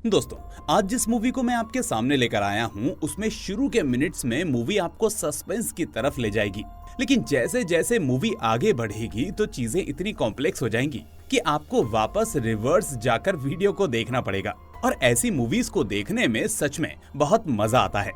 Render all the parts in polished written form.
दोस्तों, आज जिस मूवी को मैं आपके सामने लेकर आया हूँ उसमें शुरू के मिनट्स में मूवी आपको सस्पेंस की तरफ ले जाएगी, लेकिन जैसे जैसे मूवी आगे बढ़ेगी तो चीजें इतनी कॉम्प्लेक्स हो जाएंगी कि आपको वापस रिवर्स जाकर वीडियो को देखना पड़ेगा। और ऐसी मूवीज को देखने में सच में बहुत मजा आता है।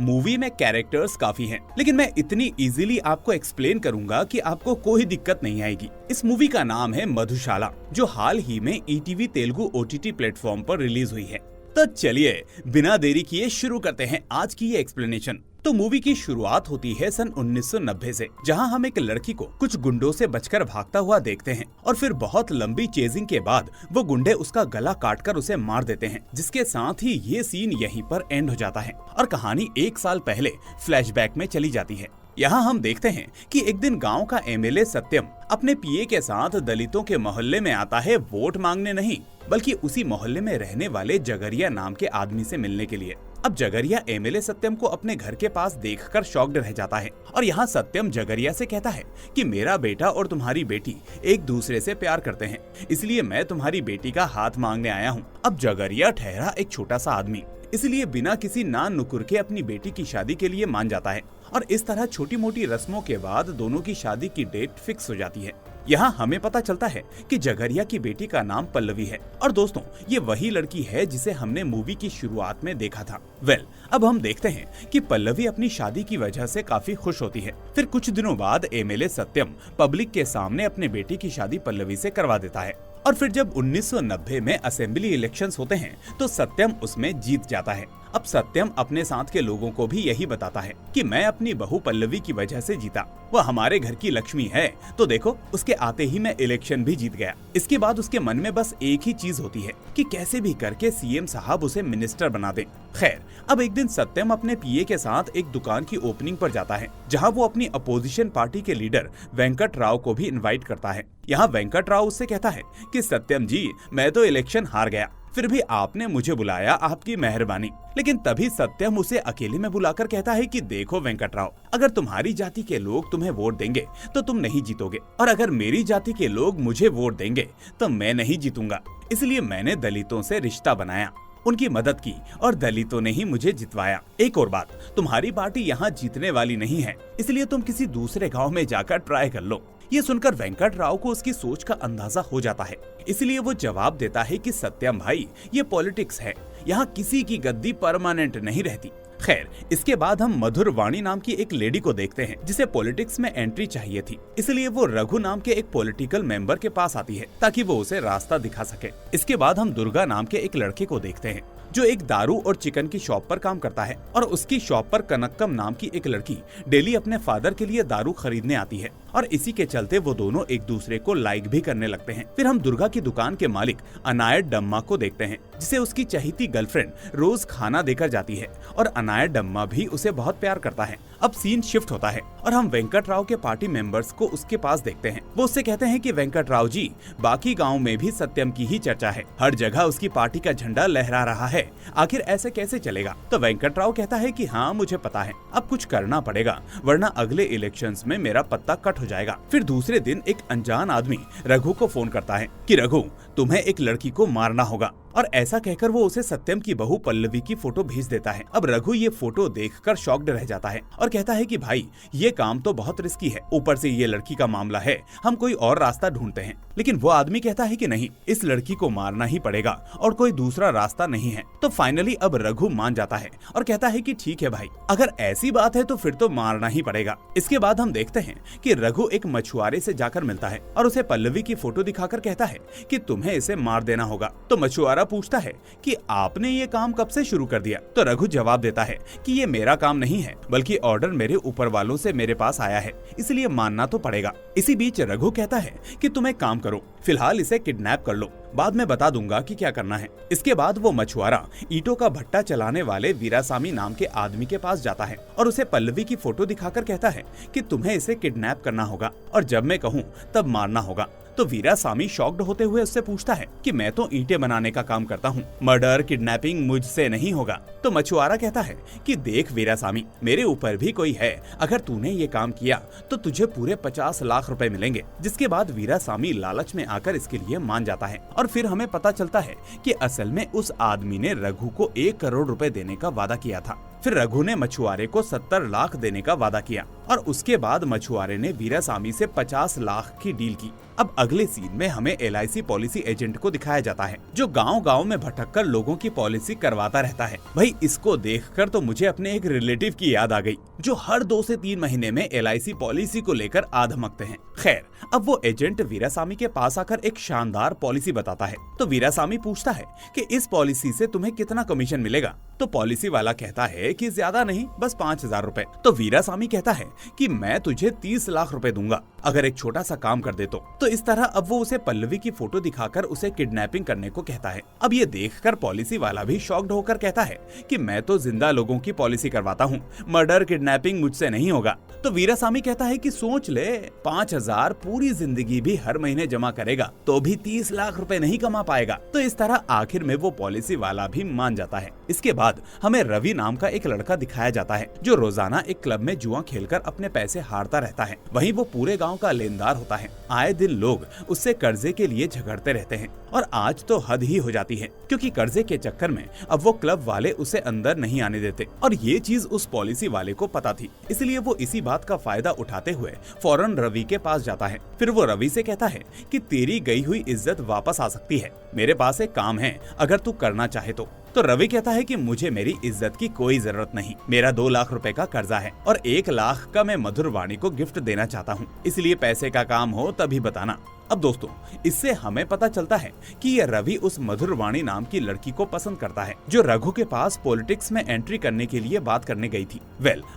मूवी में कैरेक्टर्स काफी हैं, लेकिन मैं इतनी इजीली आपको एक्सप्लेन करूंगा कि आपको कोई दिक्कत नहीं आएगी। इस मूवी का नाम है मधुशाला, जो हाल ही में ईटीवी तेलुगु ओटीटी प्लेटफॉर्म पर रिलीज हुई है। तो चलिए बिना देरी किए शुरू करते हैं आज की ये एक्सप्लेनेशन। तो मूवी की शुरुआत होती है सन 1990 से, जहां हम एक लड़की को कुछ गुंडों से बचकर भागता हुआ देखते हैं और फिर बहुत लंबी चेजिंग के बाद वो गुंडे उसका गला काटकर उसे मार देते हैं, जिसके साथ ही ये सीन यहीं पर एंड हो जाता है और कहानी 1 साल पहले फ्लैशबैक में चली जाती है। यहाँ हम देखते हैं कि एक दिन गांव का एमएलए सत्यम अपने पीए के साथ दलितों के मोहल्ले में आता है, वोट मांगने नहीं बल्कि उसी मोहल्ले में रहने वाले जगरिया नाम के आदमी से मिलने के लिए। अब जगरिया एमएलए सत्यम को अपने घर के पास देखकर शॉक्ड रह जाता है और यहाँ सत्यम जगरिया से कहता है कि मेरा बेटा और तुम्हारी बेटी एक दूसरे से प्यार करते हैं, इसलिए मैं तुम्हारी बेटी का हाथ मांगने आया हूँ। अब जगरिया ठहरा एक छोटा सा आदमी, इसलिए बिना किसी नान नुकुर के अपनी बेटी की शादी के लिए मान जाता है और इस तरह छोटी मोटी रस्मों के बाद दोनों की शादी की डेट फिक्स हो जाती है। यहाँ हमें पता चलता है कि जगरिया की बेटी का नाम पल्लवी है और दोस्तों ये वही लड़की है जिसे हमने मूवी की शुरुआत में देखा था। अब हम देखते हैं कि पल्लवी अपनी शादी की वजह से काफी खुश होती है। फिर कुछ दिनों बाद एमएलए सत्यम पब्लिक के सामने अपने बेटी की शादी पल्लवी से करवा देता है और फिर जब 1990 में असेंबली इलेक्शंस होते हैं तो सत्यम उसमें जीत जाता है। अब सत्यम अपने साथ के लोगों को भी यही बताता है कि मैं अपनी बहू पल्लवी की वजह से जीता, वह हमारे घर की लक्ष्मी है, तो देखो उसके आते ही मैं इलेक्शन भी जीत गया। इसके बाद उसके मन में बस एक ही चीज होती है कि कैसे भी करके सीएम साहब उसे मिनिस्टर बना दें। खैर, अब एक दिन सत्यम अपने पीए के साथ एक दुकान की ओपनिंग पर जाता है, जहाँ वो अपनी अपोजिशन पार्टी के लीडर वेंकट राव को भी इन्वाइट करता है। यहाँ वेंकट राव उससे कहता है कि सत्यम जी, मैं तो इलेक्शन हार गया, फिर भी आपने मुझे बुलाया, आपकी मेहरबानी। लेकिन तभी सत्यम उसे अकेले में बुलाकर कहता है कि देखो वेंकट राव, अगर तुम्हारी जाति के लोग तुम्हें वोट देंगे तो तुम नहीं जीतोगे, और अगर मेरी जाति के लोग मुझे वोट देंगे तो मैं नहीं जीतूंगा। इसलिए मैंने दलितों से रिश्ता बनाया, उनकी मदद की और दलितों ने ही मुझे जितवाया। एक और बात, तुम्हारी पार्टी यहाँ जीतने वाली नहीं है, इसलिए तुम किसी दूसरे गाँव में जाकर ट्राई कर लो। ये सुनकर वेंकट राव को उसकी सोच का अंदाजा हो जाता है, इसलिए वो जवाब देता है कि सत्यम भाई, ये पॉलिटिक्स है, यहाँ किसी की गद्दी परमानेंट नहीं रहती। खैर, इसके बाद हम मधुर वाणी नाम की एक लेडी को देखते हैं जिसे पॉलिटिक्स में एंट्री चाहिए थी, इसलिए वो रघु नाम के एक पॉलिटिकल मेंबर के पास आती है ताकि वो उसे रास्ता दिखा सके। इसके बाद हम दुर्गा नाम के एक लड़के को देखते हैं जो एक दारू और चिकन की शॉप पर काम करता है और उसकी शॉप पर कनक्कम नाम की एक लड़की डेली अपने फादर के लिए दारू खरीदने आती है और इसी के चलते वो दोनों एक दूसरे को लाइक भी करने लगते हैं। फिर हम दुर्गा की दुकान के मालिक अनायत डम्मा को देखते हैं जिसे उसकी चहेती गर्लफ्रेंड रोज खाना देकर जाती है और अनायत डम्मा भी उसे बहुत प्यार करता है। अब सीन शिफ्ट होता है और हम वेंकट राव के पार्टी मेंबर्स को उसके पास देखते हैं। वो उससे कहते हैं कि वेंकट राव जी, बाकी गाँव में भी सत्यम की ही चर्चा है, हर जगह उसकी पार्टी का झंडा लहरा रहा है, आखिर ऐसे कैसे चलेगा? तो वेंकट राव कहता है कि हाँ मुझे पता है, अब कुछ करना पड़ेगा वरना अगले इलेक्शंस में मेरा पत्ता कट हो जाएगा। फिर दूसरे दिन एक अनजान आदमी रघु को फोन करता है कि रघु, तुम्हें एक लड़की को मारना होगा, और ऐसा कहकर वो उसे सत्यम की बहू पल्लवी की फोटो भेज देता है। अब रघु ये फोटो देखकर शॉक्ड रह जाता है और कहता है कि भाई, ये काम तो बहुत रिस्की है, ऊपर से ये लड़की का मामला है, हम कोई और रास्ता ढूंढते हैं। लेकिन वो आदमी कहता है कि नहीं, इस लड़की को मारना ही पड़ेगा और कोई दूसरा रास्ता नहीं है। तो फाइनली अब रघु मान जाता है और कहता है कि ठीक है भाई, अगर ऐसी बात है तो फिर तो मारना ही पड़ेगा। इसके बाद हम देखते हैं कि रघु एक मछुआरे से जाकर मिलता है और उसे पल्लवी की फोटो दिखाकर कहता है कि तुम्हें इसे मार देना होगा। तो मछुआरा पूछता है कि आपने ये काम कब से शुरू कर दिया? तो रघु जवाब देता है कि ये मेरा काम नहीं है, बल्कि ऑर्डर मेरे ऊपर वालों से मेरे पास आया है, इसलिए मानना तो पड़ेगा। इसी बीच रघु कहता है कि तुम एक काम करो, फिलहाल इसे किडनैप कर लो, बाद में बता दूंगा कि क्या करना है। इसके बाद वो मछुआरा ईंटों का भट्टा चलाने वाले वीरासामी नाम के आदमी के पास जाता है और उसे पल्लवी की फोटो दिखाकर कहता है कि तुम्हें इसे किडनैप करना होगा और जब मैं कहूँ तब मारना होगा। तो वीरासामी शॉक्ड होते हुए उससे पूछता है कि मैं तो ईंटें बनाने का काम करता हूँ, मर्डर किडनैपिंग मुझसे नहीं होगा। तो मछुआरा कहता है कि देख वीरासामी, मेरे ऊपर भी कोई है, अगर तूने ये काम किया तो तुझे पूरे 50 लाख रुपए मिलेंगे। जिसके बाद वीरासामी लालच में आकर इसके लिए मान जाता है और फिर हमें पता चलता है कि असल में उस आदमी ने रघु को 1 करोड़ रुपए देने का वादा किया था। फिर रघु ने मछुआरे को 70 लाख देने का वादा किया और उसके बाद मछुआरे ने वीरासामी से 50 लाख की डील की। अब अगले सीन में हमें LIC पॉलिसी एजेंट को दिखाया जाता है जो गांव-गांव में भटककर लोगों की पॉलिसी करवाता रहता है। भाई इसको देखकर तो मुझे अपने एक रिलेटिव की याद आ गई जो हर 2 से 3 महीने में LIC पॉलिसी को लेकर आधमकते हैं। खैर, अब वो एजेंट वीरासामी के पास आकर एक शानदार पॉलिसी बताता है। तो वीरासामी पूछता है कि इस पॉलिसी से तुम्हें कितना कमीशन मिलेगा। तो पॉलिसी वाला कहता है कि ज्यादा नहीं, बस 5000 रुपए। तो वीरासामी कहता है कि मैं तुझे 30 लाख रुपए दूंगा अगर एक छोटा सा काम कर दे तो इस तरह अब वो उसे पल्लवी की फोटो दिखाकर उसे किडनैपिंग करने को कहता है। अब ये देखकर पॉलिसी वाला भी शॉक्ड होकर कहता है कि मैं तो जिंदा लोगों की पॉलिसी करवाता हूँ, मर्डर किडनैपिंग मुझसे नहीं होगा। तो वीरासामी कहता है कि सोच ले, 5000 पूरी जिंदगी भी हर महीने जमा करेगा तो भी 30 लाख रुपए नहीं कमा पाएगा। तो इस तरह आखिर में वो पॉलिसी वाला भी मान जाता है। इसके बाद हमें रवि नाम का एक लड़का दिखाया जाता है जो रोजाना एक क्लब में जुआ खेलकर अपने पैसे हारता रहता है। वहीं वो पूरे गांव का लेनदार होता है। आए दिन लोग उससे कर्जे के लिए झगड़ते रहते हैं और आज तो हद ही हो जाती है क्योंकि कर्जे के चक्कर में अब वो क्लब वाले उसे अंदर नहीं आने देते और ये चीज उस पॉलिसी वाले को पता थी, इसलिए वो इसी बात का फायदा उठाते हुए फौरन रवि के पास जाता है। फिर वो रवि से कहता है कि तेरी गई हुई इज्जत वापस आ सकती है, मेरे पास एक काम है अगर तू करना चाहे तो रवि कहता है कि मुझे मेरी इज्जत की कोई जरूरत नहीं, मेरा 2 लाख रुपए का कर्जा है और 1 लाख का मैं मधुर वाणी को गिफ्ट देना चाहता हूँ, इसलिए पैसे का काम हो तभी बताना। अब दोस्तों, इससे हमें पता चलता है कि ये रवि उस मधुर वाणी नाम की लड़की को पसंद करता है जो रघु के पास पॉलिटिक्स में एंट्री करने के लिए बात करने गई थी।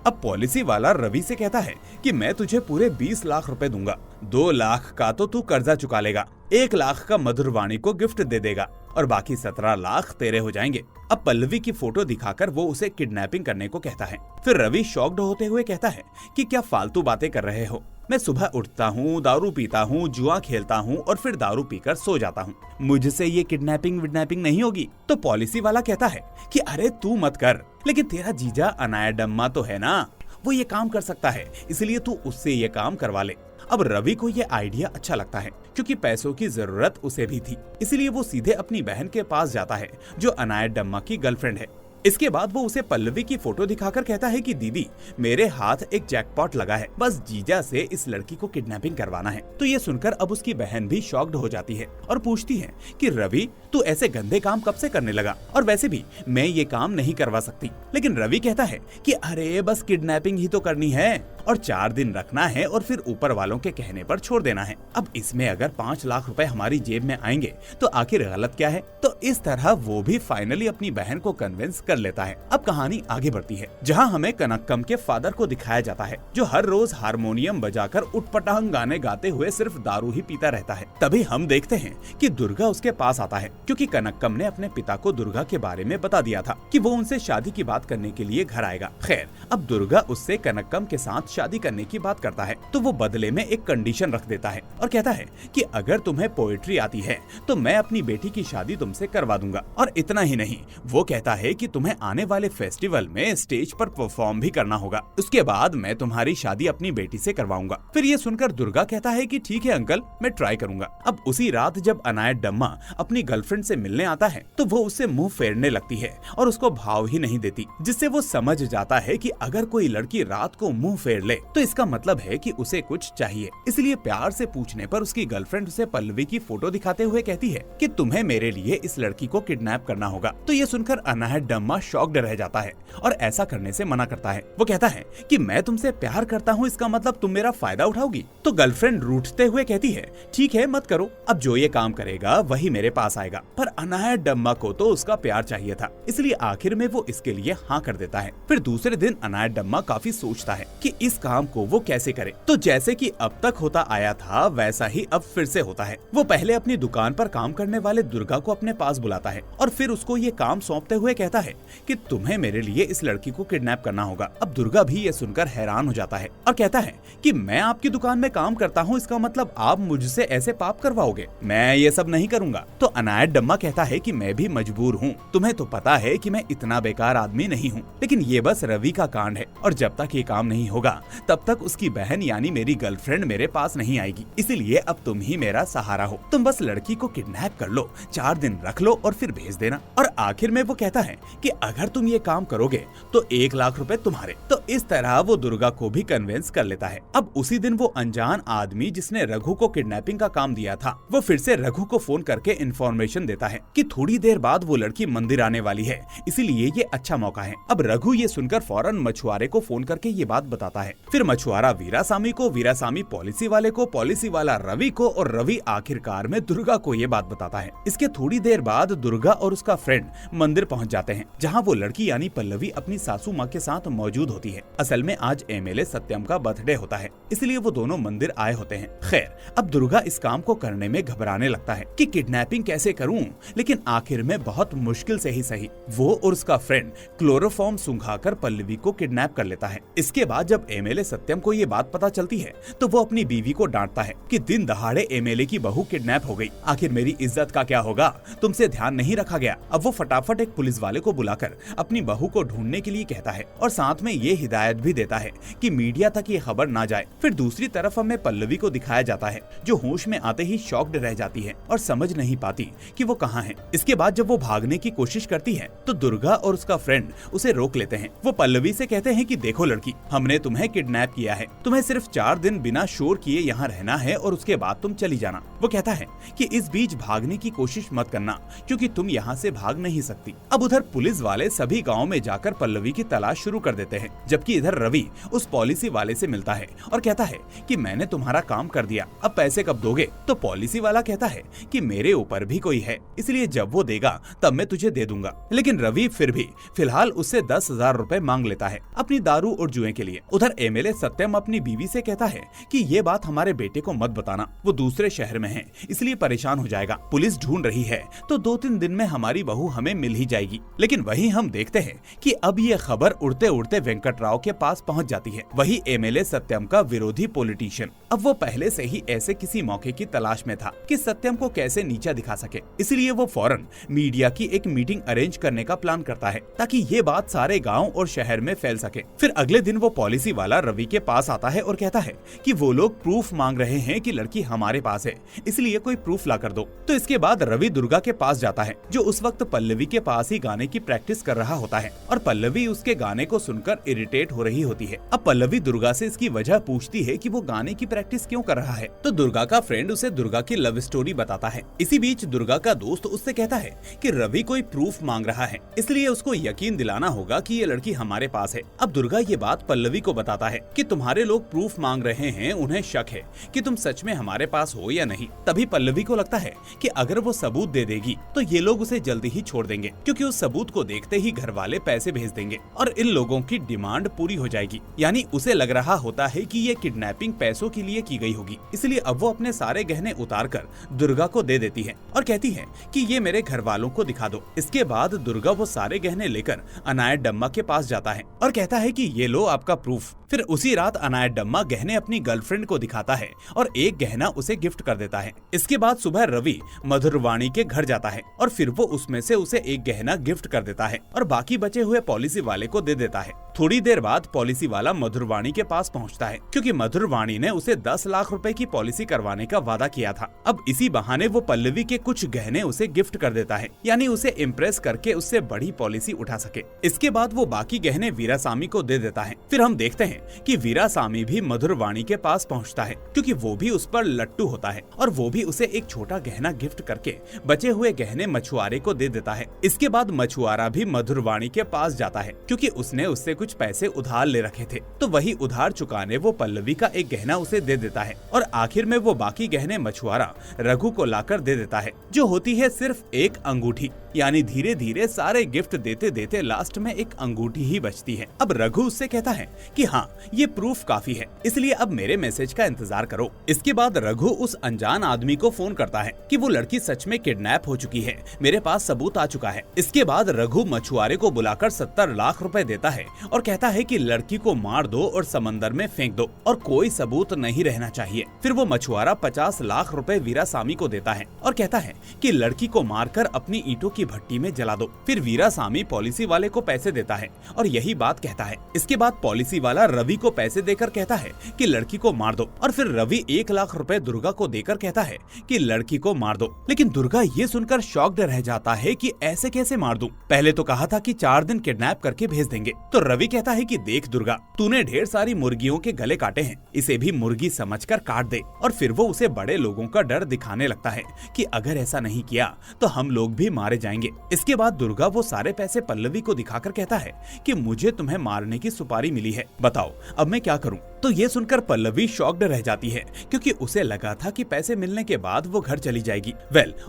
अब पॉलिसी वाला रवि से कहता है कि मैं तुझे पूरे 20 लाख रुपए दूंगा, 2 लाख का तो तू कर्जा चुका लेगा, 1 लाख का मधुर वाणी को गिफ्ट दे देगा और बाकी 17 लाख तेरे हो जाएंगे। अब पल्लवी की फोटो दिखाकर वो उसे किडनैपिंग करने को कहता है। फिर रवि शॉक्ड होते हुए कहता है कि क्या फालतू बातें कर रहे हो, मैं सुबह उठता हूँ, दारू पीता हूँ, जुआ खेलता हूँ और फिर दारू पीकर सो जाता हूँ, मुझसे ये किडनैपिंग विडनैपिंग नहीं होगी। तो पॉलिसी वाला कहता है कि अरे तू मत कर, लेकिन तेरा जीजा अनायाडम्मा तो है ना, वो ये काम कर सकता है, इसलिए तू उससे ये काम करवा ले। अब रवि को ये आइडिया अच्छा लगता है क्योंकि पैसों की जरूरत उसे भी थी, इसलिए वो सीधे अपनी बहन के पास जाता है जो अनायाडम्मा की गर्लफ्रेंड है। इसके बाद वो उसे पल्लवी की फोटो दिखाकर कहता है कि दीदी, मेरे हाथ एक जैकपॉट लगा है, बस जीजा से इस लड़की को किडनैपिंग करवाना है। तो ये सुनकर अब उसकी बहन भी शॉक्ड हो जाती है और पूछती है कि रवि, तू ऐसे गंदे काम कब से करने लगा, और वैसे भी मैं ये काम नहीं करवा सकती। लेकिन रवि कहता है कि अरे बस किडनैपिंग ही तो करनी है और 4 दिन रखना है और फिर ऊपर वालों के कहने पर छोड़ देना है। अब इसमें अगर 5 लाख रुपए हमारी जेब में आएंगे तो आखिर गलत क्या है। तो इस तरह वो भी फाइनली अपनी बहन को कन्विंस कर लेता है। अब कहानी आगे बढ़ती है जहाँ हमें कनक्कम के फादर को दिखाया जाता है जो हर रोज हारमोनियम बजाकर उटपटांग गाने गाते हुए सिर्फ दारू ही पीता रहता है। तभी हम देखते हैं कि दुर्गा उसके पास आता है क्योंकि कनक्कम ने अपने पिता को दुर्गा के बारे में बता दिया था कि वो उनसे शादी की बात करने के लिए घर आएगा। खैर, अब दुर्गा उससे कनक्कम के साथ शादी करने की बात करता है तो वो बदले में एक कंडीशन रख देता है और कहता है कि अगर तुम्हें पोएट्री आती है तो मैं अपनी बेटी की शादी तुमसे करवा दूंगा। और इतना ही नहीं, वो कहता है कि तुम्हें आने वाले फेस्टिवल में स्टेज पर परफॉर्म भी करना होगा, उसके बाद मैं तुम्हारी शादी अपनी बेटी से करवाऊंगा। फिर ये सुनकर दुर्गा कहता है कि ठीक है अंकल, मैं ट्राई करूंगा। अब उसी रात जब अनायाडम्मा अपनी गर्लफ्रेंड से मिलने आता है तो वो उससे मुंह फेरने लगती है और उसको भाव ही नहीं देती, जिससे वो समझ जाता है कि अगर कोई लड़की रात को मुंह फेर ले तो इसका मतलब है कि उसे कुछ चाहिए। इसलिए प्यार से पूछने पर उसकी गर्लफ्रेंड उसे पल्लवी की फोटो दिखाते हुए कहती है कि तुम्हें मेरे लिए इस लड़की को किडनैप करना होगा। तो ये सुनकर अनायाडम्मा शॉक्ड रह जाता है और ऐसा करने से मना करता है। वो कहता है कि मैं तुमसे प्यार करता हूँ, इसका मतलब तुम मेरा फायदा उठाओगी। तो गर्लफ्रेंड रूठते हुए कहती है ठीक है मत करो, अब जो ये काम करेगा वही मेरे पास आएगा। पर अनायाडम्मा को तो उसका प्यार चाहिए था, इसलिए आखिर में वो इसके लिए हाँ कर देता है। फिर दूसरे दिन अनायाडम्मा काफी सोचता है कि इस काम को वो कैसे करे। तो जैसे कि अब तक होता आया था वैसा ही अब फिर से होता है। वो पहले अपनी दुकान पर काम करने वाले दुर्गा को अपने पास बुलाता है और फिर उसको ये काम सौंपते हुए कहता है कि तुम्हें मेरे लिए इस लड़की को किडनैप करना होगा। अब दुर्गा भी ये सुनकर हैरान हो जाता है और कहता है कि मैं आपकी दुकान में काम करता हूँ, इसका मतलब आप मुझसे ऐसे पाप करवाओगे? मैं ये सब नहीं करूंगा। तो अनायडम्मा कहता है कि मैं भी मजबूर हूँ, तुम्हें तो पता है कि मैं इतना बेकार आदमी नहीं हूँ, लेकिन ये बस रवि का कांड है और जब तक ये काम नहीं होगा तब तक उसकी बहन यानी मेरी गर्लफ्रेंड मेरे पास नहीं आएगी, इसीलिए अब तुम ही मेरा सहारा हो। तुम बस लड़की को किडनैप कर लो, 4 दिन रख लो और फिर भेज देना। और आखिर में वो कहता है कि अगर तुम ये काम करोगे तो 1 लाख रुपए तुम्हारे। तो इस तरह वो दुर्गा को भी कन्विंस कर लेता है। अब उसी दिन वो अनजान आदमी जिसने रघु को किडनैपिंग का काम दिया था, वो फिर से रघु को फोन करके इन्फॉर्मेशन देता है कि थोड़ी देर बाद वो लड़की मंदिर आने वाली है, इसीलिए ये अच्छा मौका है। अब रघु ये सुनकर फौरन मछुआरे को फोन करके ये बात बताता है। फिर मछुआरा वीरासामी को, वीरासामी पॉलिसी वाले को, पॉलिसी वाला रवि को और रवि आखिरकार में दुर्गा को ये बात बताता है। इसके थोड़ी देर बाद दुर्गा और उसका फ्रेंड मंदिर पहुंच जाते हैं, जहां वो लड़की यानी पल्लवी अपनी सासू माँ के साथ मौजूद होती है। असल में आज एमएलए सत्यम का बर्थडे होता है, इसलिए वो दोनों मंदिर आए होते हैं। खैर, अब दुर्गा इस काम को करने में घबराने लगता है कि किडनैपिंग कैसे करूं, लेकिन आखिर में बहुत मुश्किल से ही सही वो और उसका फ्रेंड क्लोरोफॉर्म सुंघाकर पल्लवी को किडनैप कर लेता है। इसके बाद जब एमएलए सत्यम को ये बात पता चलती है तो वो अपनी बीवी को डांटता है कि दिन दहाड़े एमएलए की बहू किडनैप हो गई, आखिर मेरी इज्जत का क्या होगा, तुमसे ध्यान नहीं रखा गया। अब वो फटाफट एक पुलिस वाले को बुलाकर अपनी बहू को ढूंढने के लिए कहता है और साथ में ये हिदायत भी देता है कि मीडिया तक ये खबर ना जाए। फिर दूसरी तरफ हमें पल्लवी को दिखाया जाता है जो होश में आते ही शॉक्ड रह जाती है और समझ नहीं पाती कि वो कहाँ है। इसके बाद जब वो भागने की कोशिश करती है तो दुर्गा और उसका फ्रेंड उसे रोक लेते हैं। वो पल्लवी से कहते हैं कि देखो लड़की, हमने तुम्हें किडनैप किया है, तुम्हें सिर्फ 4 दिन बिना शोर किए यहाँ रहना है और उसके बाद तुम चली जाना। वो कहता है कि इस बीच भागने की कोशिश मत करना क्योंकि तुम यहाँ से भाग नहीं सकती। अब उधर पुलिस वाले सभी गाँव में जाकर पल्लवी की तलाश शुरू कर देते हैं, जबकि इधर रवि उस पॉलिसी वाले से मिलता है और कहता है कि मैंने तुम्हारा काम कर दिया, अब पैसे कब दोगे? तो पॉलिसी वाला कहता है कि मेरे ऊपर भी कोई है, इसलिए जब वो देगा तब मैं तुझे दे दूंगा। लेकिन रवि फिर भी फिलहाल उससे 10,000 रुपए मांग लेता है अपनी दारू और जुए के लिए। उधर एमएलए सत्यम अपनी बीवी से कहता है कि ये बात हमारे बेटे को मत बताना, वो दूसरे शहर में है इसलिए परेशान हो जाएगा। पुलिस ढूंढ रही है तो 2-3 दिन में हमारी बहू हमें मिल ही जाएगी। लेकिन वहीं हम देखते हैं कि अब ये खबर उड़ते उड़ते वेंकट राव के पास पहुंच जाती है, वही एमएलए सत्यम का विरोधी पॉलिटिशियन। अब वो पहले से ही ऐसे किसी मौके की तलाश में था कि सत्यम को कैसे नीचा दिखा सके, इसलिए वो फौरन मीडिया की एक मीटिंग अरेंज करने का प्लान करता है ताकि ये बात सारे गांव और शहर में फैल सके। फिर अगले दिन वो पॉलिसी वाला रवि के पास आता है और कहता है कि वो लोग प्रूफ मांग रहे हैं कि लड़की हमारे पास है, इसलिए कोई प्रूफ ला कर दो। तो इसके बाद रवि दुर्गा के पास जाता है जो उस वक्त पल्लवी के पास ही गाने की प्रैक्टिस कर रहा होता है और पल्लवी उसके गाने को सुनकर इरिटेट हो रही होती है। अब पल्लवी दुर्गा से इसकी वजह पूछती है कि वो गाने की प्रैक्टिस क्यों कर रहा है, तो दुर्गा का फ्रेंड उसे दुर्गा की लव स्टोरी बताता है। इसी बीच दुर्गा का दोस्त उससे कहता है कि रवि कोई प्रूफ मांग रहा है, इसलिए उसको यकीन दिलाना होगा कि ये लड़की हमारे पास है। अब दुर्गा ये बात पल्लवी को बताता है कि तुम्हारे लोग प्रूफ मांग रहे हैं, उन्हें शक है कि तुम सच में हमारे पास हो या नहीं। तभी पल्लवी को लगता है कि अगर वो सबूत दे देगी तो ये लोग उसे जल्दी ही छोड़ देंगे, क्योंकि उस सबूत को देखते ही घर वाले पैसे भेज देंगे और इन लोगों की डिमांड पूरी हो जाएगी। यानी उसे लग रहा होता है कि ये किडनैपिंग पैसों के लिए की गई होगी, इसलिए अब वो अपने सारे गहने उतार कर दुर्गा को दे देती है और कहती है कि ये मेरे घर वालों को दिखा दो। इसके बाद दुर्गा वो सारे गहने लेकर अनायडम्मा के पास जाता है और कहता है कि ये लो आपका प्रूफ। फिर उसी रात अनायडम्मा गहने अपनी गर्लफ्रेंड को दिखाता है और एक गहना उसे गिफ्ट कर देता है। इसके बाद सुबह रवि मधुरवाणी के घर जाता है और फिर वो उसमें से उसे एक गहना गिफ्ट कर देता है और बाकी बचे हुए पॉलिसी वाले को दे देता है। थोड़ी देर बाद पॉलिसी वाला मधुरवाणी के पास पहुंचता है क्योंकि मधुरवाणी ने उसे 10 लाख रुपए की पॉलिसी करवाने का वादा किया था। अब इसी बहाने वो पल्लवी के कुछ गहने उसे गिफ्ट कर देता है, यानी उसे इम्प्रेस करके उससे बड़ी पॉलिसी उठा सके। इसके बाद वो बाकी गहने वीरासामी को दे देता है। फिर हम देखते हैं कि वीरासामी भी मधुरवाणी के पास पहुंचता है क्योंकि वो भी उस पर लट्टू होता है और वो भी उसे एक छोटा गहना गिफ्ट करके बचे हुए गहने मछुआरे को दे देता है। इसके बाद मछुआरा भी मधुरवाणी के पास जाता है क्योंकि उसने उससे कुछ पैसे उधार ले रखे थे, तो वही उधार चुकाने वो पल्लवी का एक गहना उसे दे देता है और आखिर में वो बाकी गहने मछुआरा रघु को लाकर दे देता है, जो होती है सिर्फ एक अंगूठी। यानी धीरे धीरे सारे गिफ्ट देते देते लास्ट में एक अंगूठी ही बचती है। अब रघु उससे कहता है कि हाँ, हाँ, ये प्रूफ काफी है, इसलिए अब मेरे मैसेज का इंतजार करो। इसके बाद रघु उस अनजान आदमी को फोन करता है कि वो लड़की सच में किडनैप हो चुकी है, मेरे पास सबूत आ चुका है। इसके बाद रघु मछुआरे को बुलाकर 70 लाख रुपए देता है और कहता है कि लड़की को मार दो और समंदर में फेंक दो और कोई सबूत नहीं रहना चाहिए। फिर वो मछुआरा 50 लाख रुपए वीरासामी को देता है और कहता है कि लड़की को मारकर अपनी ईंटों की भट्टी में जला दो। फिर वीरासामी पॉलिसी वाले को पैसे देता है और यही बात कहता है। इसके बाद पॉलिसी वाला रवि को पैसे देकर कहता है कि लड़की को मार दो और फिर रवि 1 लाख रुपए दुर्गा को देकर कहता है कि लड़की को मार दो। लेकिन दुर्गा ये सुनकर शॉक्ड रह जाता है कि ऐसे कैसे मार दूं? पहले तो कहा था कि 4 दिन किडनैप करके भेज देंगे। तो रवि कहता है कि देख दुर्गा, तूने ढेर सारी मुर्गियों के गले काटे हैं, इसे भी मुर्गी समझकर काट दे। और फिर वो उसे बड़े लोगों का डर दिखाने लगता है कि अगर ऐसा नहीं किया तो हम लोग भी मारे जाएंगे। इसके बाद दुर्गा वो सारे पैसे पल्लवी को दिखाकर कहता है कि मुझे तुम्हें मारने की सुपारी मिली है, बताओ अब मैं क्या करूं? तो ये सुनकर पल्लवी शॉक्ड रह जाती है क्योंकि उसे लगा था कि पैसे मिलने के बाद वो घर चली जाएगी।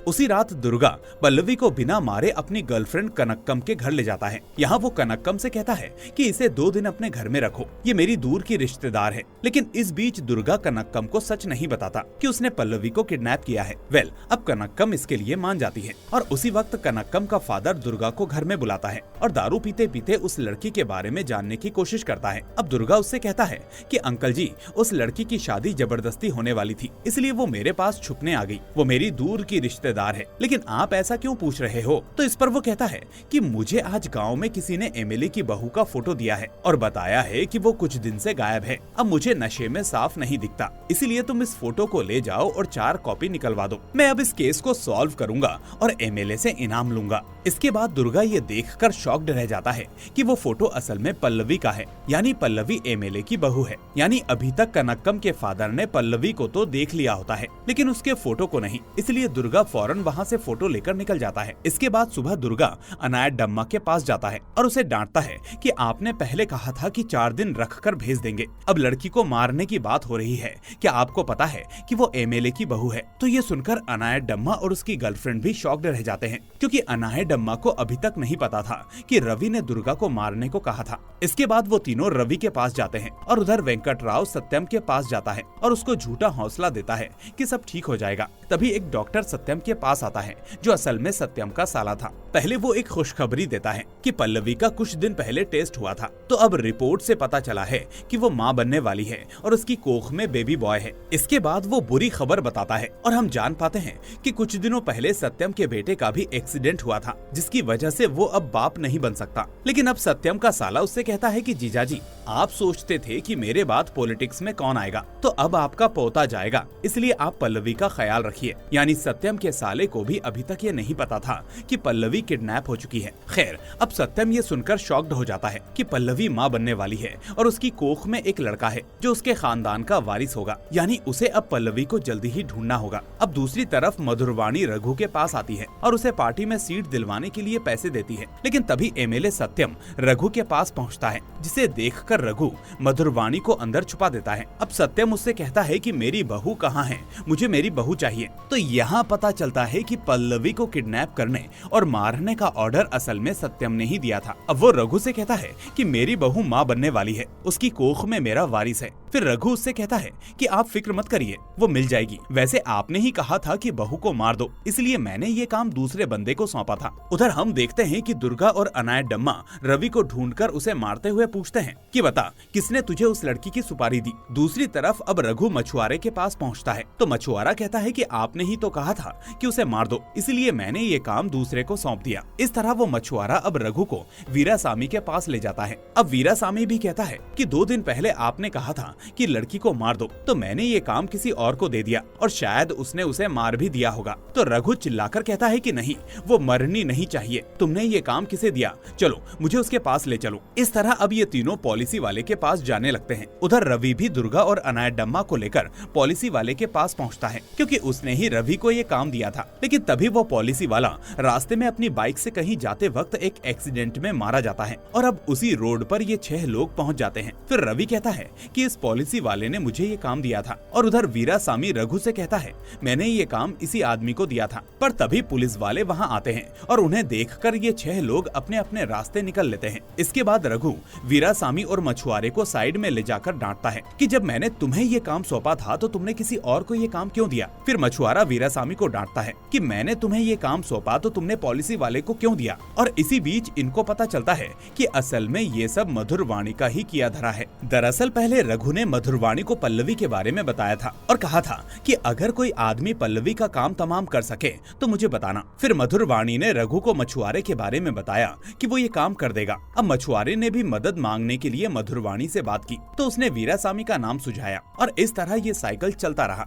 उसी रात दुर्गा पल्लवी को बिना मारे अपनी गर्लफ्रेंड कनक्कम के घर ले जाता है। यहाँ वो कनक्कम से कहता है कि इसे 2 दिन अपने घर में रखो, ये मेरी दूर की रिश्तेदार है। लेकिन इस बीच दुर्गा कनक्कम को सच नहीं बताता कि उसने पल्लवी को किडनैप किया है। अब कनक्कम इसके लिए मान जाती है और उसी वक्त कनक्कम का फादर दुर्गा को घर में बुलाता है और दारू पीते पीते उस लड़की के बारे में जानने की कोशिश करता है। अब दुर्गा उससे कहता है कि अंकल जी, उस लड़की की शादी जबरदस्ती होने वाली थी, इसलिए वो मेरे पास छुपने आ गई। वो मेरी दूर की रिश्तेदार है, लेकिन आप ऐसा क्यों पूछ रहे हो? तो इस पर वो कहता है कि मुझे आज गांव में किसी ने एमएलए की बहू का फोटो दिया है और बताया है कि वो कुछ दिन से गायब है। अब मुझे नशे में साफ नहीं दिखता, इसीलिए तुम इस फोटो को ले जाओ और 4 कॉपी निकलवा दो। मैं अब इस केस को सॉल्व करूंगा और एमएलए से इनाम लूंगा। इसके बाद दुर्गा ये देखकर शॉक्ड रह जाता है कि वो फोटो असल में पल्लवी का है, यानी पल्लवी एमएलए की बहू है। यानी अभी तक कनक्कम के फादर ने पल्लवी को तो देख लिया होता है, लेकिन उसके फोटो को नहीं। इसलिए दुर्गा फौरन वहाँ से फोटो लेकर निकल जाता है। इसके बाद सुबह दुर्गा अनायडम्मा के पास जाता है और उसे डांटता है कि आपने पहले कहा था कि 4 दिन रखकर भेज देंगे, अब लड़की को मारने की बात हो रही है। क्या आपको पता है कि वो एमएलए की बहू है? तो ये सुनकर अनायडम्मा और उसकी गर्लफ्रेंड भी शॉक्ड रह जाते हैं, क्योंकि अनायडम्मा को अभी तक नहीं पता था कि रवि ने दुर्गा को मारने को कहा था। इसके बाद वो तीनों रवि के पास जाते हैं और उधर वेंकटराव सत्यम के पास जाता है और उसको झूठा हौसला देता है कि सब ठीक हो जाएगा। तभी एक डॉक्टर सत्यम के पास आता है जो असल में सत्यम का साला था। पहले वो एक खुशखबरी देता है कि पल्लवी का कुछ दिन पहले टेस्ट हुआ था, तो अब रिपोर्ट से पता चला है कि वो मां बनने वाली है और उसकी कोख में बेबी बॉय है। इसके बाद वो बुरी खबर बताता है और हम जान पाते हैं कि कुछ दिनों पहले सत्यम के बेटे का भी एक्सीडेंट हुआ था, जिसकी वजह से वो अब बाप नहीं बन सकता। लेकिन अब सत्यम का साला उससे कहता है कि जीजाजी, आप सोचते थे कि मेरे बाद पॉलिटिक्स में कौन आएगा, तो अब आपका पोता जाएगा, इसलिए आप पल्लवी का ख्याल रखिए। यानी सत्यम के साले को भी अभी तक ये नहीं पता था कि पल्लवी किडनैप हो चुकी है। खैर, अब सत्यम ये सुनकर शॉक्ड हो जाता है कि पल्लवी मां बनने वाली है और उसकी कोख में एक लड़का है जो उसके खानदान का वारिस होगा, यानी उसे अब पल्लवी को जल्दी ही ढूंढना होगा। अब दूसरी तरफ मधुरवाणी रघु के पास आती है और उसे पार्टी में सीट दिलवाने के लिए पैसे देती है। लेकिन तभी एमएलए सत्यम रघु के पास पहुंचता है, जिसे देखकर रघु मधुरवाणी को अंदर छुपा देता है। अब सत्यम उससे कहता है कि मेरी बहू कहाँ है, मुझे मेरी बहू चाहिए। तो यहाँ पता चलता है कि पल्लवी को किडनैप करने और मारने का ऑर्डर असल में सत्यम ने ही दिया था। अब वो रघु से कहता है कि मेरी बहू माँ बनने वाली है, उसकी कोख में मेरा वारिस है। फिर रघु उससे कहता है कि आप फिक्र मत करिए, वो मिल जाएगी। वैसे आपने ही कहा था कि बहू को मार दो, इसलिए मैंने ये काम दूसरे बंदे को सौंपा था। उधर हम देखते हैं कि दुर्गा और अनायडम्मा रवि को ढूंढकर उसे मारते हुए पूछते हैं कि बता, किसने तुझे उस लड़की की सुपारी दी। दूसरी तरफ अब रघु मछुआरे के पास पहुंचता है तो मछुआरा कहता है कि आपने ही तो कहा था कि उसे मार दो, इसलिए मैंने ये काम दूसरे को सौंप दिया। इस तरह वो मछुआरा अब रघु को वीरासामी के पास ले जाता है। अब वीरासामी भी कहता है कि 2 दिन पहले आपने कहा था कि लड़की को मार दो, तो मैंने ये काम किसी और को दे दिया और शायद उसने उसे मार भी दिया होगा। तो रघु चिल्लाकर कहता है कि नहीं, वो मरनी नहीं चाहिए, तुमने ये काम किसे दिया, चलो मुझे उसके पास ले चलो। इस तरह अब ये तीनों पॉलिसी वाले के पास जाने लगते हैं। उधर रवि भी दुर्गा और अनायडम्मा को लेकर पॉलिसी वाले के पास पहुंचता है, क्योंकि उसने ही रवि को ये काम दिया था। लेकिन तभी वो पॉलिसी वाला रास्ते में अपनी बाइक से कहीं जाते वक्त एक एक्सीडेंट में मारा जाता है और अब उसी रोड पर ये 6 लोग पहुंच जाते हैं। फिर रवि कहता है कि इस पॉलिसी वाले ने मुझे ये काम दिया था। और उधर वीरासामी रघु से कहता है, मैंने ये काम इसी आदमी को दिया था। पर तभी पुलिस वाले वहाँ आते हैं और उन्हें देखकर ये 6 लोग अपने अपने रास्ते निकल लेते हैं। इसके बाद रघु वीरासामी और मछुआरे को साइड में ले जाकर डांटता है कि जब मैंने तुम्हें ये काम सौंपा था तो तुमने किसी और को ये काम क्यों दिया। फिर मछुआरा वीरासामी को डांटता है कि मैंने तुम्हें ये काम सौंपा तो तुमने पॉलिसी वाले को क्यों दिया। और इसी बीच इनको पता चलता है कि असल में ये सब मधुरवाणी का ही किया धरा है। दरअसल पहले रघु ने मधुरवाणी को पल्लवी के बारे में बताया था और कहा था कि अगर कोई आदमी पल्लवी का काम तमाम कर सके तो मुझे बताना। फिर मधुरवाणी ने रघु को मछुआरे के बारे में बताया कि वो ये काम कर देगा। अब मछुआरे ने भी मदद मांगने के लिए मधुरवाणी से बात की तो उसने वीरासामी का नाम सुझाया और इस तरह ये साइकिल चलता रहा।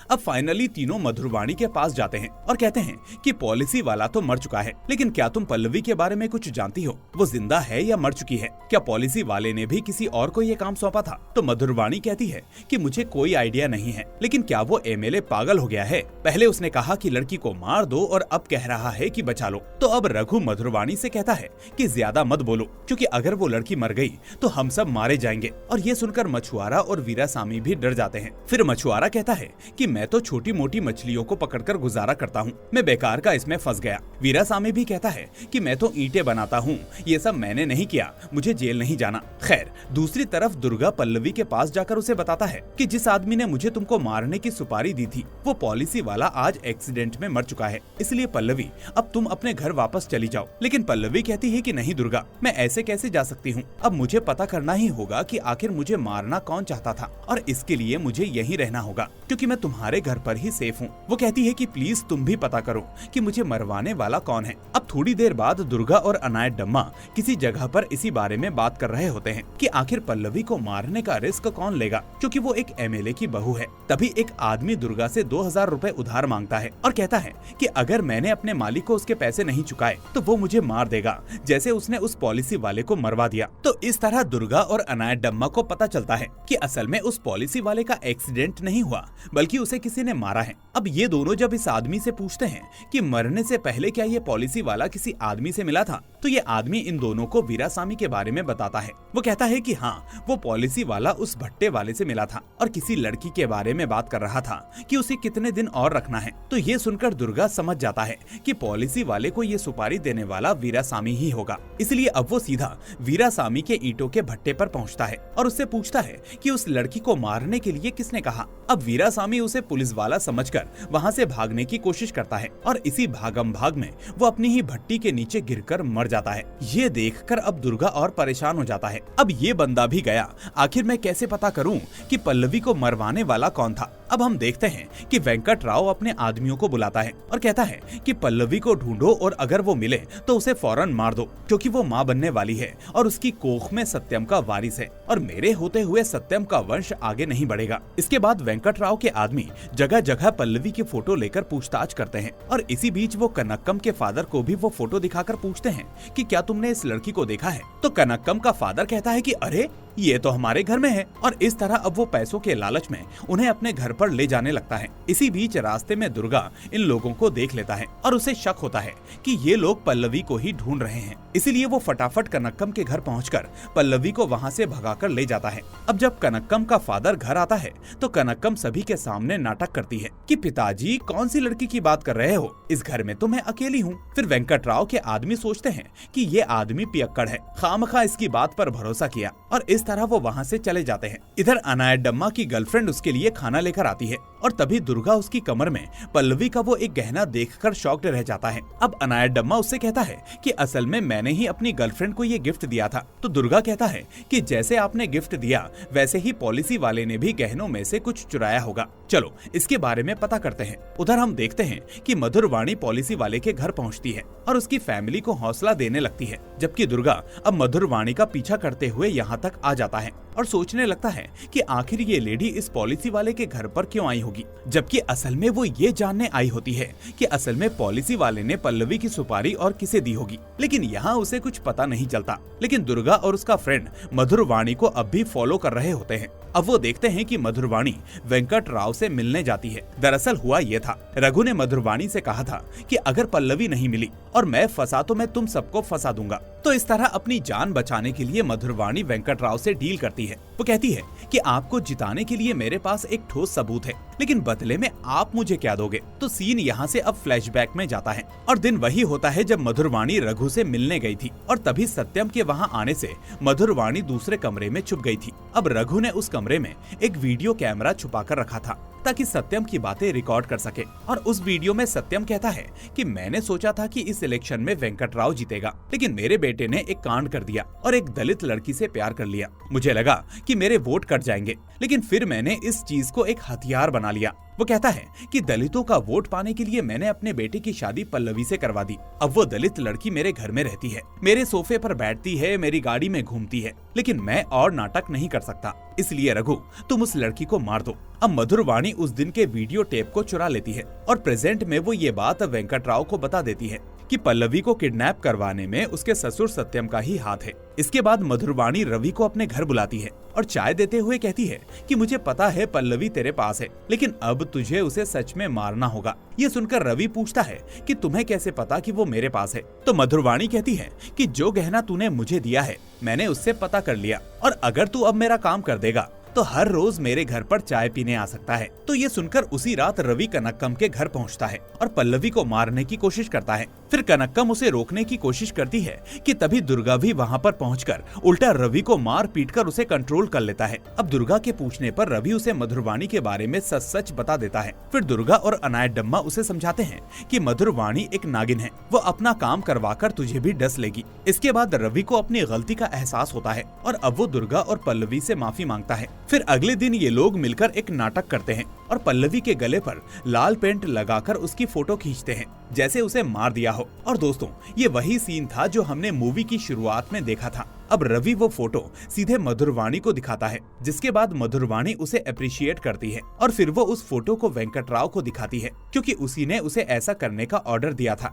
अब फाइनली तीनों मधुरवाणी के पास जाते हैं और कहते हैं कि पॉलिसी वाला तो मर चुका है, लेकिन क्या तुम पल्लवी के बारे में कुछ जानती हो? वो जिंदा है या मर चुकी है? क्या पॉलिसी वाले ने भी किसी और को ये काम सौंपा था? तो मधुरवाणी कहती है कि मुझे कोई आइडिया नहीं है, लेकिन क्या वो एमएलए पागल हो गया है? पहले उसने कहा कि लड़की को मार दो और अब कह रहा है कि बचा लो। तो अब रघु मधुरवाणी से कहता है कि ज्यादा मत बोलो, क्योंकि अगर वो लड़की मर गई तो हम सब मारे जाएंगे। और ये सुनकर मछुआरा और वीरासामी भी डर जाते हैं। फिर मछुआरा कहता है कि मैं तो छोटी मोटी मछलियों को पकड़कर गुजारा करता हूँ, मैं बेकार का इसमें फंस गया। वीरासामी भी कहता है कि मैं तो ईंटें बनाता हूँ, ये सब मैंने नहीं किया, मुझे जेल नहीं जाना। खैर दूसरी तरफ दुर्गा पल्लवी के पास जाकर उसे बताता है कि जिस आदमी ने मुझे तुमको मारने की सुपारी दी थी वो पॉलिसी वाला आज एक्सीडेंट में मर चुका है, इसलिए पल्लवी अब तुम अपने घर वापस चली जाओ। लेकिन पल्लवी कहती है कि नहीं दुर्गा, मैं ऐसे कैसे जा सकती हूँ, अब मुझे पता करना ही होगा कि आखिर मुझे मारना कौन चाहता था और इसके लिए मुझे यहीं रहना होगा क्योंकि मैं तुम्हारे घर पर ही सेफ हूँ। वो कहती है कि प्लीज तुम भी पता करो कि मुझे मरवाने वाला कौन है। अब थोड़ी देर बाद दुर्गा और अनायडम्मा किसी जगह पर इसी बारे में बात कर रहे होते हैं कि आखिर पल्लवी को मारने का रिस्क कौन लेगा, क्योंकि वो एक एमएलए की बहू है। तभी एक आदमी दुर्गा से 2000 रुपए उधार मांगता है और कहता है कि अगर मैंने अपने मालिक को उसके पैसे नहीं चुकाए तो वो मुझे मार देगा, जैसे उसने उस पॉलिसी वाले को मरवा दिया। तो इस तरह दुर्गा और अनायडम्मा को पता चलता है कि असल में उस पॉलिसी वाले का एक्सीडेंट नहीं हुआ बल्कि उसे किसी ने मारा है। अब ये दोनों जब इस आदमी से पूछते हैं कि मरने से पहले क्या ये पॉलिसी वाला किसी आदमी से मिला था, तो ये आदमी इन दोनों को वीरासामी के बारे में बताता है। वो कहता है कि हाँ, वो पॉलिसी वाला उस भट्टे वाले से मिला था और किसी लड़की के बारे में बात कर रहा था कि उसे कितने दिन और रखना है। तो ये सुनकर दुर्गा समझ जाता है कि पॉलिसी वाले को ये सुपारी देने वाला वीरासामी ही होगा, इसलिए अब वो सीधा वीरासामी के ईंटों के भट्टे पर पहुंचता है और उससे पूछता है कि उस लड़की को मारने के लिए किसने कहा। अब वीरासामी उसे पुलिस वाला समझकर वहाँ से भागने की कोशिश करता है और इसी भागम भाग में वो अपनी ही भट्टी के नीचे गिरकर मर जाता है। ये देखकर अब दुर्गा और परेशान हो जाता है, अब ये बंदा भी गया, आखिर मैं कैसे पता करूं कि पल्लवी को मरवाने वाला कौन था। अब हम देखते हैं कि वेंकट राव अपने आदमियों को बुलाता है और कहता है कि पल्लवी को ढूंढो और अगर वो मिले तो उसे फौरन मार दो, क्योंकि वो माँ बनने वाली है और उसकी कोख में सत्यम का वारिस है और मेरे होते हुए सत्यम का वंश आगे नहीं बढ़ेगा। इसके बाद वेंकट राव के आदमी जगह जगह पल्लवी की फोटो लेकर पूछताछ करते हैं और इसी बीच वो कनक्कम के फादर को भी वो फोटो दिखाकर पूछते हैं कि क्या तुमने इस लड़की को देखा है। तो कनक्कम का फादर कहता है कि अरे ये तो हमारे घर में है, और इस तरह अब वो पैसों के लालच में उन्हें अपने घर पर ले जाने लगता है। इसी बीच रास्ते में दुर्गा इन लोगों को देख लेता है और उसे शक होता है कि ये लोग पल्लवी को ही ढूंढ रहे हैं, इसीलिए वो फटाफट कनक्कम के घर पहुंचकर पल्लवी को वहां से भगाकर ले जाता है। अब जब कनक्कम का फादर घर आता है तो कनक्कम सभी के सामने नाटक करती है कि पिताजी कौन सी लड़की की बात कर रहे हो, इस घर में तो मैं अकेली हूँ। फिर वेंकट राव के आदमी सोचते हैं कि ये आदमी पियक्कड़ है, खामखा इसकी बात पर भरोसा किया, और इस तरह वो वहाँ से चले जाते हैं। इधर अनायडम्मा की गर्लफ्रेंड उसके लिए खाना लेकर आती है और तभी दुर्गा उसकी कमर में पल्लवी का वो एक गहना देखकर शॉक्ड रह जाता है। अब अनायडम्मा उससे कहता है कि असल में मैंने ही अपनी गर्लफ्रेंड को ये गिफ्ट दिया था। तो दुर्गा कहता है कि जैसे आपने गिफ्ट दिया वैसे ही पॉलिसी वाले ने भी गहनों में से कुछ चुराया होगा, चलो इसके बारे में पता करते हैं। उधर हम देखते हैं कि मधुरवाणी पॉलिसी वाले के घर पहुंचती है और उसकी फैमिली को हौसला देने लगती है, जबकि दुर्गा अब मधुरवाणी का पीछा करते हुए यहाँ तक आ जाता है और सोचने लगता है कि आखिर ये लेडी इस पॉलिसी वाले के घर पर क्यों आई होगी, जबकि असल में वो ये जानने आई होती है कि असल में पॉलिसी वाले ने पल्लवी की सुपारी और किसे दी होगी, लेकिन यहाँ उसे कुछ पता नहीं चलता। लेकिन दुर्गा और उसका फ्रेंड मधुरवाणी को अब भी फॉलो कर रहे होते हैं अब वो देखते हैं कि मधुरवाणी वेंकट राव से मिलने जाती है। दरअसल हुआ ये था, रघु ने मधुरवाणी से कहा था कि अगर पल्लवी नहीं मिली और मैं फंसा तो मैं तुम सबको फंसा दूंगा। तो इस तरह अपनी जान बचाने के लिए मधुरवाणी वेंकट राव से डील करती है। वो कहती है कि आपको जिताने के लिए मेरे पास एक ठोस सबूत है, लेकिन बदले में आप मुझे क्या दोगे। तो सीन यहाँ से अब फ्लैशबैक में जाता है और दिन वही होता है जब मधुरवाणी रघु से मिलने गई थी और तभी सत्यम के वहाँ आने से मधुरवाणी दूसरे कमरे में छुप गई थी। अब रघु ने उस कमरे में एक वीडियो कैमरा छुपा कर रखा था ताकि सत्यम की बातें रिकॉर्ड कर सके। और उस वीडियो में सत्यम कहता है कि मैंने सोचा था कि इस इलेक्शन में वेंकट राव जीतेगा, लेकिन मेरे बेटे ने एक कांड कर दिया और एक दलित लड़की से प्यार कर लिया। मुझे लगा कि मेरे वोट कट जाएंगे, लेकिन फिर मैंने इस चीज को एक हथियार बना लिया। वो कहता है कि दलितों का वोट पाने के लिए मैंने अपने बेटे की शादी पल्लवी से करवा दी। अब वो दलित लड़की मेरे घर में रहती है, मेरे सोफे पर बैठती है, मेरी गाड़ी में घूमती है, लेकिन मैं और नाटक नहीं कर सकता। इसलिए रघु, तुम उस लड़की को मार दो। अब मधुरवाणी उस दिन के वीडियो टेप को चुरा लेती है और प्रेजेंट में वो ये बात वेंकट राव को बता देती है कि पल्लवी को किडनैप करवाने में उसके ससुर सत्यम का ही हाथ है। इसके बाद मधुरवाणी रवि को अपने घर बुलाती है और चाय देते हुए कहती है कि मुझे पता है पल्लवी तेरे पास है, लेकिन अब तुझे उसे सच में मारना होगा। ये सुनकर रवि पूछता है कि तुम्हें कैसे पता कि वो मेरे पास है। तो मधुरवाणी कहती है कि जो गहना तूने मुझे दिया है मैंने उससे पता कर लिया, और अगर तू अब मेरा काम कर देगा तो हर रोज मेरे घर पर चाय पीने आ सकता है। तो ये सुनकर उसी रात रवि कनक्कम के घर पहुंचता है और पल्लवी को मारने की कोशिश करता है। फिर कनक्कम उसे रोकने की कोशिश करती है कि तभी दुर्गा भी वहां पर पहुंचकर उल्टा रवि को मार पीट कर उसे कंट्रोल कर लेता है। अब दुर्गा के पूछने पर रवि उसे मधुरवाणी के बारे में सच सच बता देता है। फिर दुर्गा और अनायडम्मा उसे समझाते हैं कि मधुरवाणी एक नागिन है, वो अपना काम करवाकर तुझे भी डस लेगी। इसके बाद रवि को अपनी गलती का एहसास होता है और अब वो दुर्गा और पल्लवी से माफी मांगता है। फिर अगले दिन ये लोग मिलकर एक नाटक करते हैं और पल्लवी के गले पर लाल पेंट लगाकर उसकी फोटो खींचते हैं जैसे उसे मार दिया हो। और दोस्तों, ये वही सीन था जो हमने मूवी की शुरुआत में देखा था। अब रवि वो फोटो सीधे मधुरवाणी को दिखाता है, जिसके बाद मधुरवाणी उसे अप्रिशिएट करती है और फिर वो उस फोटो को वेंकट राव को दिखाती है क्योंकि उसी ने उसे ऐसा करने का ऑर्डर दिया था।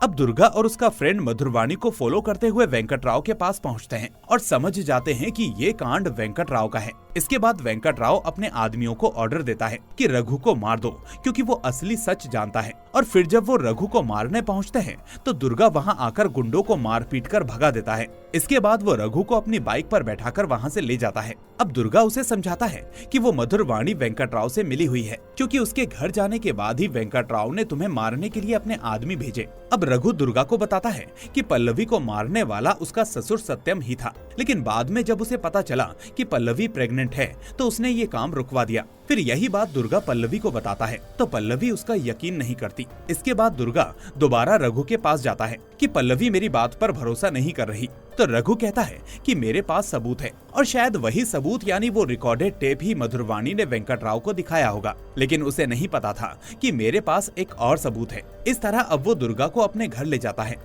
अब दुर्गा और उसका फ्रेंड मधुरवाणी को फॉलो करते हुए वेंकट राव के पास पहुंचते हैं और समझ जाते हैं कि ये कांड वेंकट राव का है। इसके बाद वेंकट राव अपने आदमियों को ऑर्डर देता है कि रघु को मार दो क्योंकि वो असली सच जानता है। और फिर जब वो रघु को मारने पहुंचते हैं तो दुर्गा वहां आकर गुंडों को मार पीट कर भगा देता है। इसके बाद वो रघु को अपनी बाइक पर बैठाकर वहां से ले जाता है। अब दुर्गा उसे समझाता है कि वो मधुरवाणी वेंकट राव से मिली हुई है क्योंकि उसके घर जाने के बाद ही वेंकट राव ने तुम्हें मारने के लिए अपने आदमी भेजे। अब रघु दुर्गा को बताता है कि पल्लवी को मारने वाला उसका ससुर सत्यम ही था, लेकिन बाद में जब उसे पता चला कि पल्लवी प्रेग्नेंट है तो उसने ये काम रुकवा दिया। फिर यही बात दुर्गा पल्लवी को बताता है तो पल्लवी उसका यकीन नहीं करती। इसके बाद दुर्गा दोबारा रघु के पास जाता है कि पल्लवी मेरी बात पर भरोसा नहीं कर रही। तो रघु कहता है कि मेरे पास सबूत है, और शायद वही सबूत यानी वो रिकॉर्डेड टेप ही मधुरवाणी ने वेंकट राव को दिखाया होगा, लेकिन उसे नहीं पता था कि मेरे पास एक और सबूत है। इस तरह अब वो दुर्गा को अपने घर ले जाता है।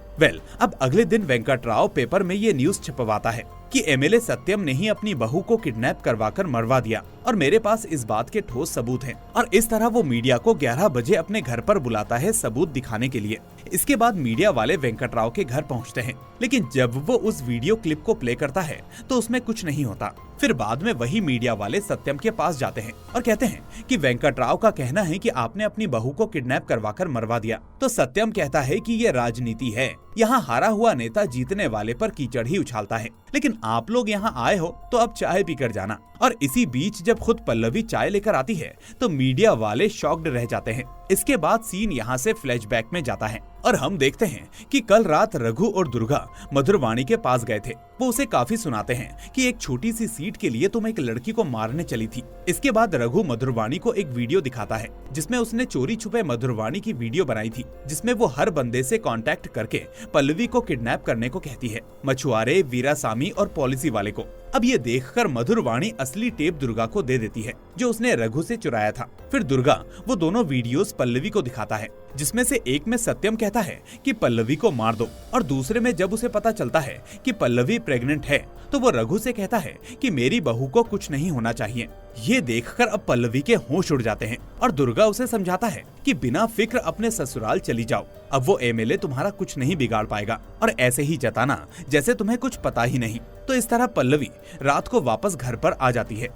अब अगले दिन वेंकट राव पेपर में ये न्यूज छपवाता है कि एमएलए सत्यम ने ही अपनी बहू को किडनैप करवाकर मरवा दिया और मेरे पास इस बात के ठोस सबूत हैं। और इस तरह वो मीडिया को 11 बजे अपने घर पर बुलाता है सबूत दिखाने के लिए। इसके बाद मीडिया वाले वेंकट राव के घर पहुंचते हैं, लेकिन जब वो उस वीडियो क्लिप को प्ले करता है तो उसमें कुछ नहीं होता। फिर बाद में वही मीडिया वाले सत्यम के पास जाते हैं और कहते हैं कि वेंकट राव का कहना है कि आपने अपनी बहू को किडनैप करवाकर मरवा दिया। तो सत्यम कहता है कि ये राजनीति है, यहाँ हारा हुआ नेता जीतने वाले पर कीचड़ ही उछालता है, लेकिन आप लोग यहाँ आए हो तो अब चाय पीकर जाना। और इसी बीच जब खुद पल्लवी चाय लेकर आती है तो मीडिया वाले शॉक्ड रह जाते हैं। इसके बाद सीन यहाँ से फ्लैशबैक में जाता है और हम देखते हैं कि कल रात रघु और दुर्गा मधुरवाणी के पास गए थे। वो उसे काफी सुनाते हैं कि एक छोटी सी सीट के लिए तुम एक लड़की को मारने चली थी। इसके बाद रघु मधुरवाणी को एक वीडियो दिखाता है जिसमें उसने चोरी छुपे मधुरवाणी की वीडियो बनाई थी, जिसमें वो हर बंदे से कांटेक्ट करके पल्लवी को किडनैप करने को कहती है, मछुआरे, वीरासामी और पॉलिसी वाले को। अब ये देखकर मधुरवाणी असली टेप दुर्गा को दे देती है जो उसने रघु से चुराया था। फिर दुर्गा वो दोनों वीडियोस पल्लवी को दिखाता है, जिसमें से एक में सत्यम कहता है कि पल्लवी को मार दो, और दूसरे में जब उसे पता चलता है कि पल्लवी प्रेग्नेंट है तो वो रघु से कहता है कि मेरी बहू को कुछ नहीं होना चाहिए। ये देखकर अब पल्लवी के होश उड़ जाते हैं और दुर्गा उसे समझाता है कि बिना फिक्र अपने ससुराल चली जाओ, अब वो एमएलए तुम्हारा कुछ नहीं बिगाड़ पाएगा, और ऐसे ही जताना जैसे तुम्हें कुछ पता ही नहीं। तो इस तरह पल्लवी रात को वापस घर पर आ जाती है।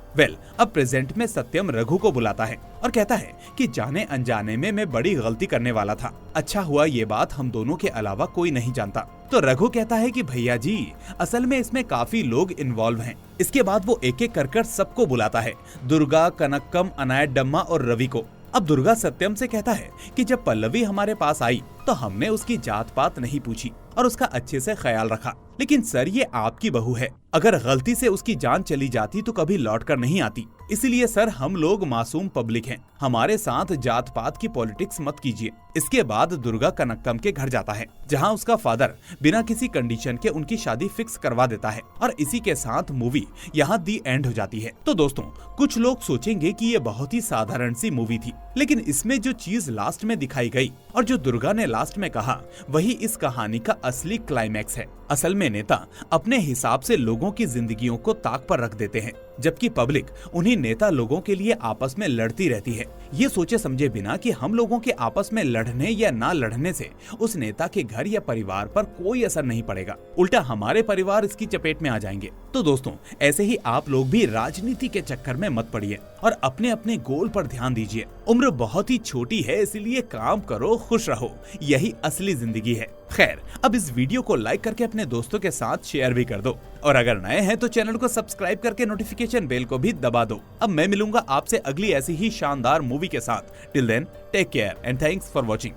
अब प्रेजेंट में सत्यम रघु को बुलाता है और कहता है कि जाने अनजाने में मैं बड़ी गलती करने वाला था। अच्छा हुआ ये बात हम दोनों के अलावा कोई नहीं जानता। तो रघु कहता है कि भैया जी, असल में इसमें काफी लोग इन्वॉल्व हैं। इसके बाद वो एक एक कर सबको बुलाता है, दुर्गा, कनक्कम, अनायडम्मा और रवि को। अब दुर्गा सत्यम से कहता है कि जब पल्लवी हमारे पास आई तो हमने उसकी जात पात नहीं पूछी और उसका अच्छे से ख्याल रखा, लेकिन सर ये आपकी बहू है, अगर गलती से उसकी जान चली जाती तो कभी लौट कर नहीं आती। इसलिए सर हम लोग मासूम पब्लिक हैं, हमारे साथ जात पात की पॉलिटिक्स मत कीजिए। इसके बाद दुर्गा कनक्कम के घर जाता है, जहां उसका फादर बिना किसी कंडीशन के उनकी शादी फिक्स करवा देता है और इसी के साथ मूवी यहाँ दी एंड हो जाती है। तो दोस्तों, कुछ लोग सोचेंगे कि ये बहुत ही साधारण सी मूवी थी, लेकिन इसमें जो चीज लास्ट में दिखाई गई और जो दुर्गा ने लास्ट में कहा, वही इस कहानी का असली क्लाइमैक्स है। असल में नेता अपने हिसाब से लोगों की जिंदगियों को ताक पर रख देते हैं, जबकि पब्लिक उन्हीं नेता लोगों के लिए आपस में लड़ती रहती है, ये सोचे समझे बिना कि हम लोगों के आपस में लड़ने या ना लड़ने से उस नेता के घर या परिवार पर कोई असर नहीं पड़ेगा, उल्टा हमारे परिवार इसकी चपेट में आ जाएंगे। तो दोस्तों, ऐसे ही आप लोग भी राजनीति के चक्कर में मत पड़िए और अपने अपने गोल पर ध्यान दीजिए। उम्र बहुत ही छोटी है, इसलिए काम करो, खुश रहो, यही असली जिंदगी है। खैर, अब इस वीडियो को लाइक करके अपने दोस्तों के साथ शेयर भी कर दो और अगर नए हैं तो चैनल को सब्सक्राइब करके नोटिफिकेशन बेल को भी दबा दो। अब मैं मिलूंगा आपसे अगली ऐसी ही शानदार मूवी के साथ। Till then, take care and thanks for watching.